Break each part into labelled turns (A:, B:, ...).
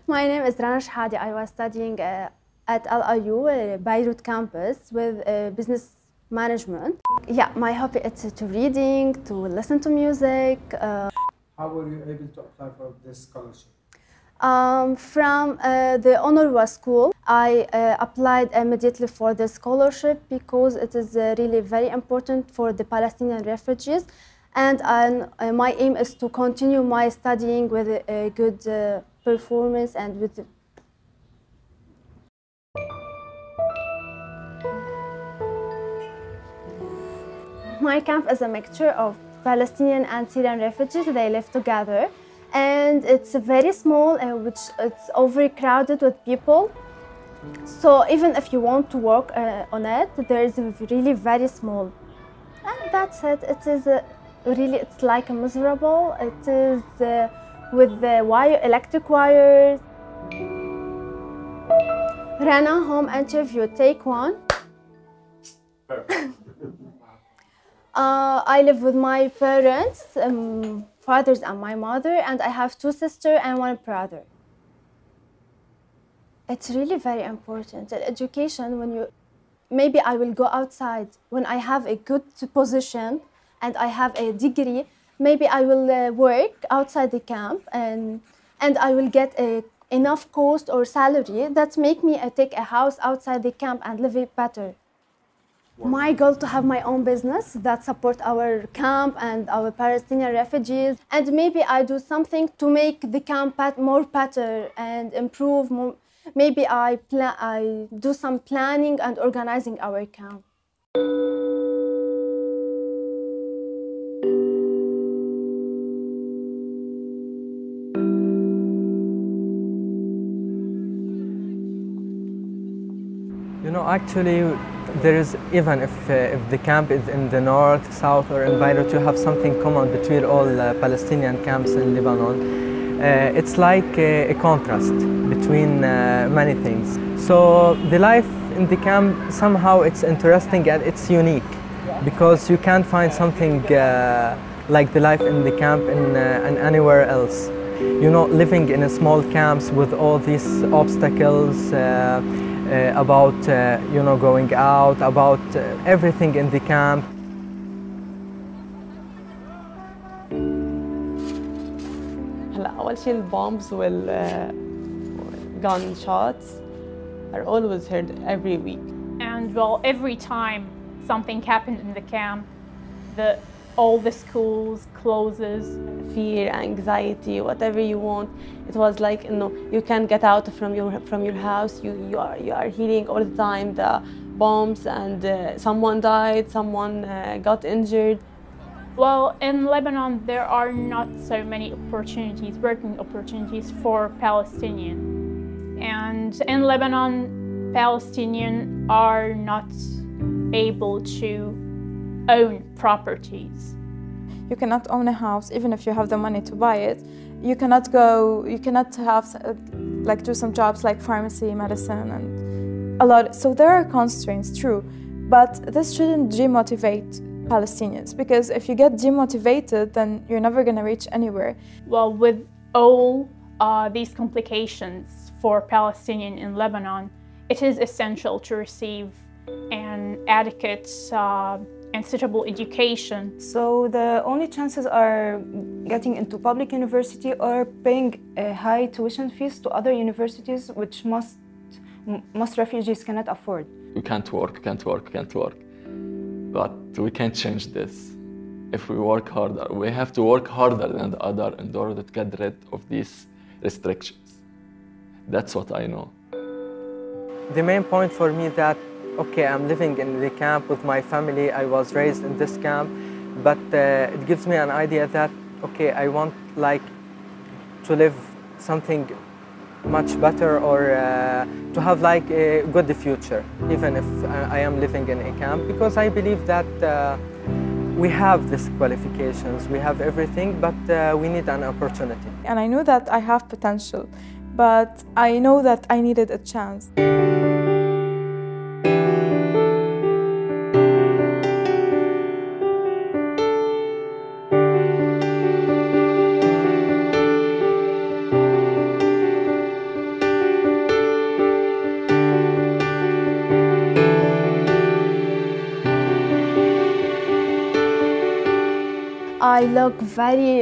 A: My name is Rana Shahadi. I was studying at LIU Beirut campus with business management. Yeah, my hobby is to reading, to listen to music.
B: How were you able to apply for this scholarship?
A: From the UNRWA school, I applied immediately for the scholarship because it is really very important for the Palestinian refugees, and my aim is to continue my studying with a good performance and with. My camp is a mixture of Palestinian and Syrian refugees. They live together. And it's very small, which it's overcrowded with people. So even if you want to work on it, there is a really very small. And that's it. It is really, it's like a miserable. It is with the electric wires. Rana, home interview, take one. I live with my parents, fathers and my mother, and I have 2 sisters and 1 brother. It's really very important. Education, maybe I will go outside. When I have a good position and I have a degree, maybe I will work outside the camp and I will get enough cost or salary that make me take a house outside the camp and live it better. My goal to have my own business that support our camp and our Palestinian refugees, and maybe I do something to make the camp more better and improve more. Maybe I do some planning and organizing our camp.
C: You know, actually, there is, even if the camp is in the north, south, or in Beirut, you have something common between all Palestinian camps in Lebanon. It's like a contrast between many things. So the life in the camp, somehow it's interesting and it's unique because you can't find something like the life in the camp in anywhere else. You know, living in a small camps with all these obstacles, about you know, going out, about everything in the camp.
D: هلا أول شيء البومبs gunshots are always heard every week.
E: And well, every time something happened in the camp, all the schools closes.
D: Fear, anxiety, whatever you want. It was like, you know, you can't get out from your house. You are hearing all the time the bombs, and someone died, someone got injured.
E: Well, in Lebanon, there are not so many opportunities, working opportunities for Palestinian. And in Lebanon, Palestinians are not able to own properties.
F: You cannot own a house even if you have the money to buy it. You cannot have like do some jobs like pharmacy, medicine, and a lot. So there are constraints, true, but this shouldn't demotivate Palestinians, because if you get demotivated, then you're never going to reach anywhere.
E: Well, with all these complications for Palestinians in Lebanon, it is essential to receive an adequate and suitable education.
G: So the only chances are getting into public university or paying high tuition fees to other universities, which most refugees cannot afford.
H: We can't work. But we can't change this. If we work harder, we have to work harder than the other in order to get rid of these restrictions. That's what I know.
C: The main point for me that, okay, I'm living in the camp with my family. I was raised in this camp, but it gives me an idea that, okay, I want like to live something much better, or to have like a good future, even if I am living in a camp, because I believe that we have these qualifications, we have everything, but we need an opportunity.
F: And I knew that I have potential, but I know that I needed a chance.
A: look very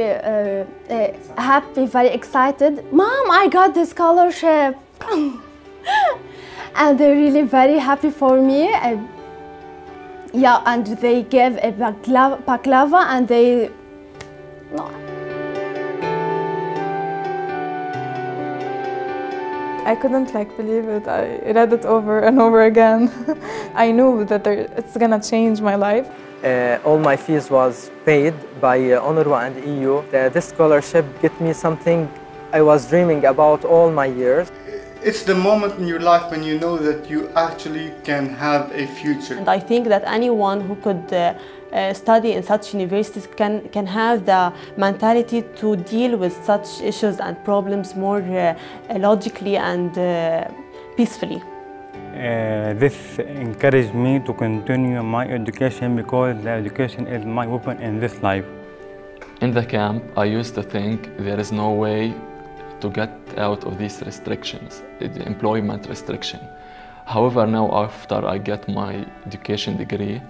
A: happy, very excited. Mom, I got the scholarship. And they're really very happy for me. Yeah, and they gave a baklava and they... No.
F: I couldn't believe it. I read it over and over again. I knew that it's gonna change my life.
C: All my fees was paid by UNRWA and EU. This scholarship gave me something I was dreaming about all my years.
I: It's the moment in your life when you know that you actually can have a future.
D: And I think that anyone who could study in such universities can have the mentality to deal with such issues and problems more logically and peacefully.
J: This encouraged me to continue my education because the education is my weapon in this life.
H: In the camp, I used to think there is no way to get out of these restrictions, the employment restriction. However, now after I get my education degree,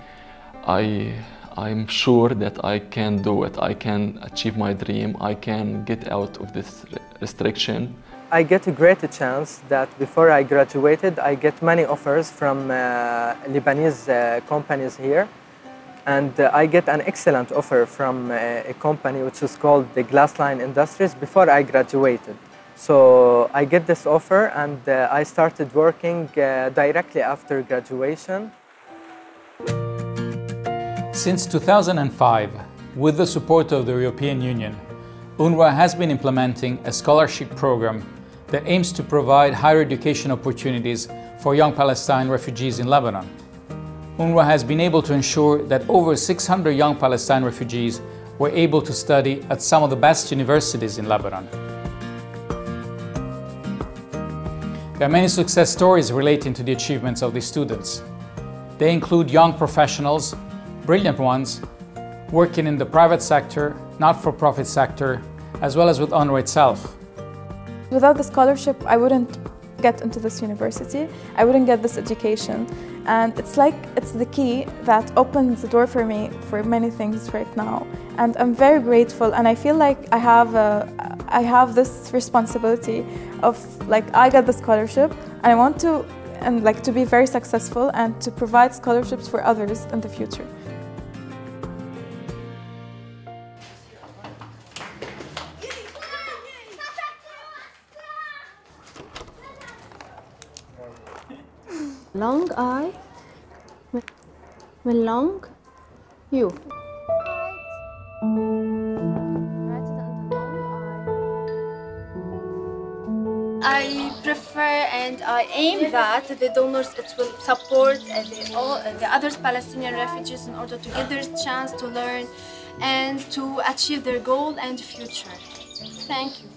H: I'm sure that I can do it. I can achieve my dream. I can get out of this restriction.
C: I get a great chance that before I graduated, I get many offers from Lebanese companies here. And I get an excellent offer from a company which is called the Glassline Industries before I graduated. So I get this offer and I started working directly after graduation.
K: Since 2005, with the support of the European Union, UNRWA has been implementing a scholarship program that aims to provide higher education opportunities for young Palestine refugees in Lebanon. UNRWA has been able to ensure that over 600 young Palestine refugees were able to study at some of the best universities in Lebanon. There are many success stories relating to the achievements of these students. They include young professionals, brilliant ones, working in the private sector, not-for-profit sector, as well as with UNRWA itself.
F: Without the scholarship, I wouldn't get into this university. I wouldn't get this education. And it's the key that opens the door for me for many things right now. And I'm very grateful, and I feel like I have this responsibility of I got the scholarship, and I want to to be very successful and to provide scholarships for others in the future.
A: Long I, when long, you. I prefer and I aim that the donors will support the other Palestinian refugees in order to get their chance to learn and to achieve their goal and future. Thank you.